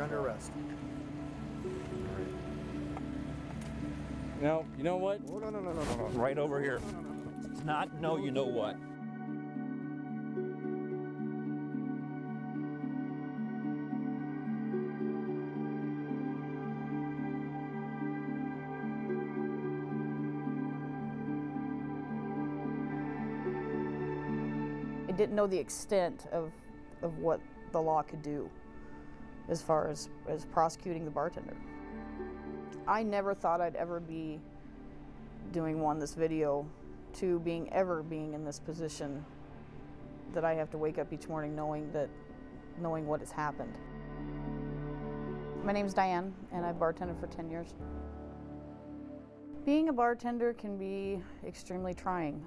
under arrest. No, you know what? Oh, no. Right over here. It's not, no, you know what? I didn't know the extent of what the law could do as far as prosecuting the bartender. I never thought I'd ever be doing this video, to ever being in this position that I have to wake up each morning knowing what has happened. My name's Diane, and I've bartended for 10 years. Being a bartender can be extremely trying.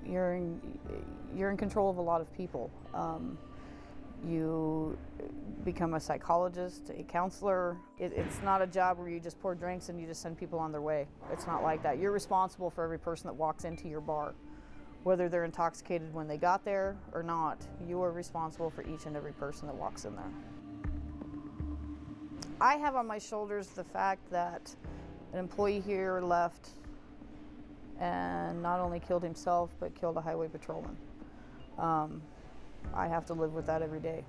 You're in control of a lot of people. You become a psychologist, a counselor. It's not a job where you just pour drinks and you just send people on their way. It's not like that. You're responsible for every person that walks into your bar. Whether they're intoxicated when they got there or not, you are responsible for each and every person that walks in there. I have on my shoulders the fact that an employee here left and not only killed himself, but killed a highway patrolman. I have to live with that every day.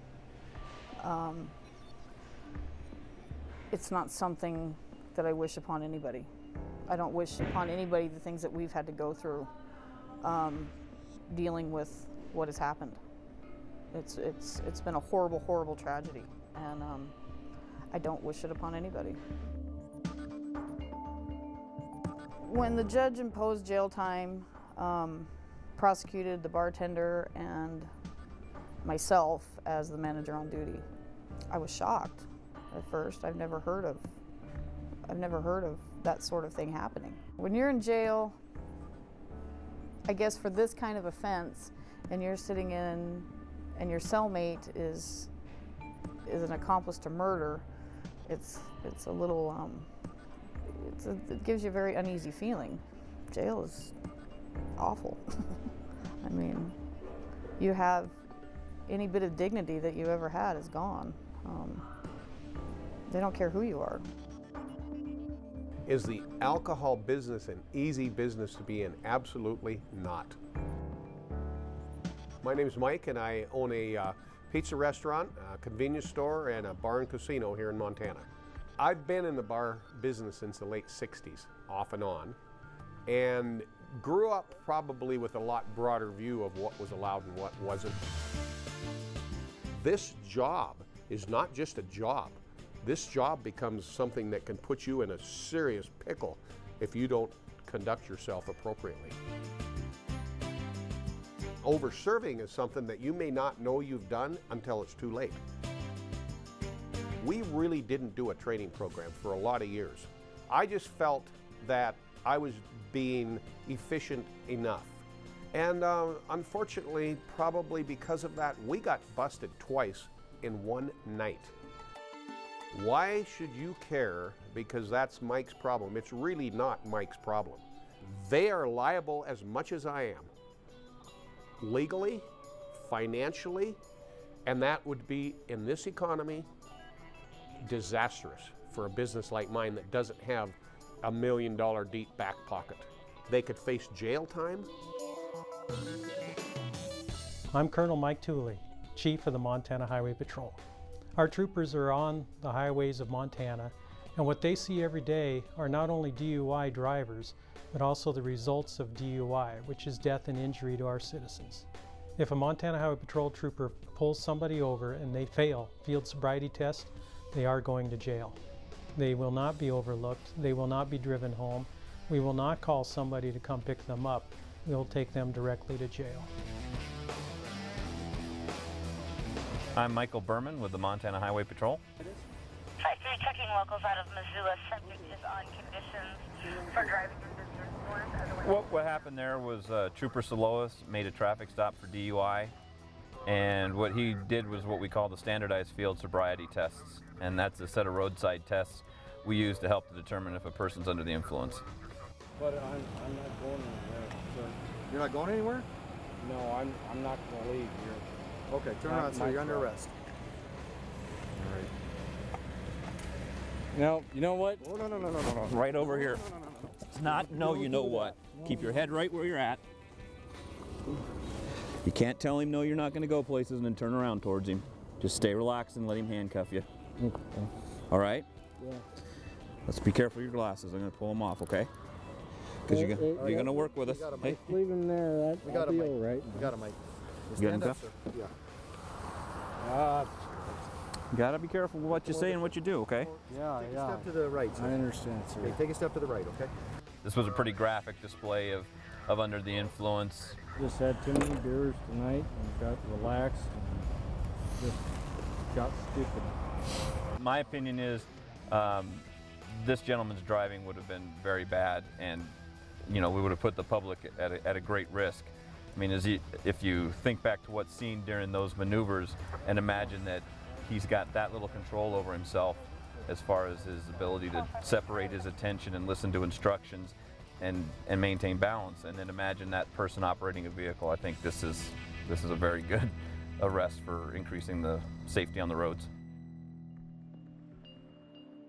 It's not something that I wish upon anybody. I don't wish upon anybody the things that we've had to go through dealing with what has happened. It's been a horrible, horrible tragedy, and I don't wish it upon anybody. When the judge imposed jail time, prosecuted the bartender and myself as the manager on duty, I was shocked at first. I've never heard of that sort of thing happening. When you're in jail, I guess for this kind of offense, and you're sitting in, and your cellmate is an accomplice to murder, it's a little it gives you a very uneasy feeling. Jail is awful. I mean, you have any bit of dignity that you ever had is gone. They don't care who you are. Is the alcohol business an easy business to be in? Absolutely not. My name is Mike, and I own a pizza restaurant, a convenience store, and a bar and casino here in Montana. I've been in the bar business since the late 60s, off and on, and grew up probably with a lot broader view of what was allowed and what wasn't. This job is not just a job. This job becomes something that can put you in a serious pickle if you don't conduct yourself appropriately. Over-serving is something that you may not know you've done until it's too late. We really didn't do a training program for a lot of years. I just felt that I was being efficient enough. And unfortunately, probably because of that, we got busted twice in one night. Why should you care? Because that's Mike's problem. It's really not Mike's problem. They are liable as much as I am. Legally, financially, and that would be, in this economy, disastrous for a business like mine that doesn't have $1 million deep back pocket. They could face jail time. I'm Colonel Mike Tooley, Chief of the Montana Highway Patrol. Our troopers are on the highways of Montana, and what they see every day are not only DUI drivers, but also the results of DUI, which is death and injury to our citizens. If a Montana Highway Patrol trooper pulls somebody over and they fail field sobriety test, they are going to jail. They will not be overlooked. They will not be driven home. We will not call somebody to come pick them up. We'll take them directly to jail. I'm Michael Berman with the Montana Highway Patrol. 5-3 checking locals out of Missoula. Subject is on conditions for driving under the influence. What happened there was Trooper Solois made a traffic stop for DUI, and what he did was what we call the standardized field sobriety tests, and that's a set of roadside tests we use to help to determine if a person's under the influence. But I'm not going anywhere, sir. You're not going anywhere? No, I'm not going to leave here. Okay, turn around, sir. You're under arrest. No, you know what? Oh, no. Right over here. It's not no, you know what. Keep your head right where you're at. You can't tell him no, you're not going to go places and then turn around towards him. Just stay relaxed and let him handcuff you. Okay. All right? Yeah. Let's be careful of your glasses. I'm going to pull them off, okay? Because you're going to work with us. Hey. Leave him there. That'll be all right. We got him, Mike. You got him, Cuff? Yeah. You got to be careful with what you say and what you do, okay? Yeah, Take a step to the right, sir. I understand, sir. Okay, take a step to the right, okay? This was a pretty graphic display of under the influence. Just had too many beers tonight and got relaxed and just got stupid. My opinion is this gentleman's driving would have been very bad, and we would have put the public at a great risk. I mean, if you think back to what's seen during those maneuvers and imagine that he's got that little control over himself as far as his ability to separate his attention and listen to instructions and maintain balance, and then imagine that person operating a vehicle. I think this is a very good arrest for increasing the safety on the roads.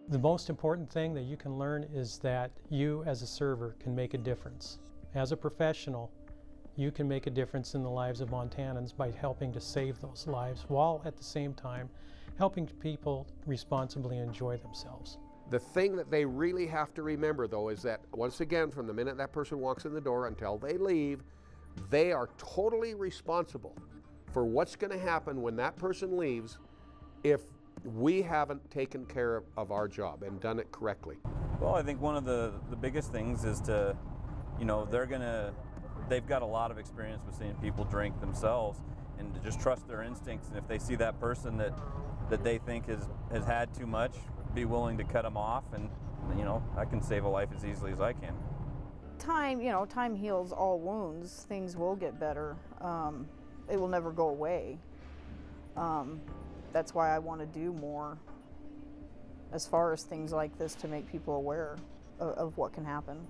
The most important thing that you can learn is that you as a server can make a difference. As a professional, you can make a difference in the lives of Montanans by helping to save those lives, while at the same time helping people responsibly enjoy themselves. The thing that they really have to remember, though, is that once again, from the minute that person walks in the door until they leave, they are totally responsible for what's going to happen when that person leaves if we haven't taken care of our job and done it correctly. Well, I think one of the biggest things is to, they've got a lot of experience with seeing people drink themselves, and to just trust their instincts. And if they see that person that they think has had too much, be willing to cut them off, and I can save a life as easily as I can. Time heals all wounds. Things will get better. It will never go away. That's why I want to do more as far as things like this, to make people aware of what can happen.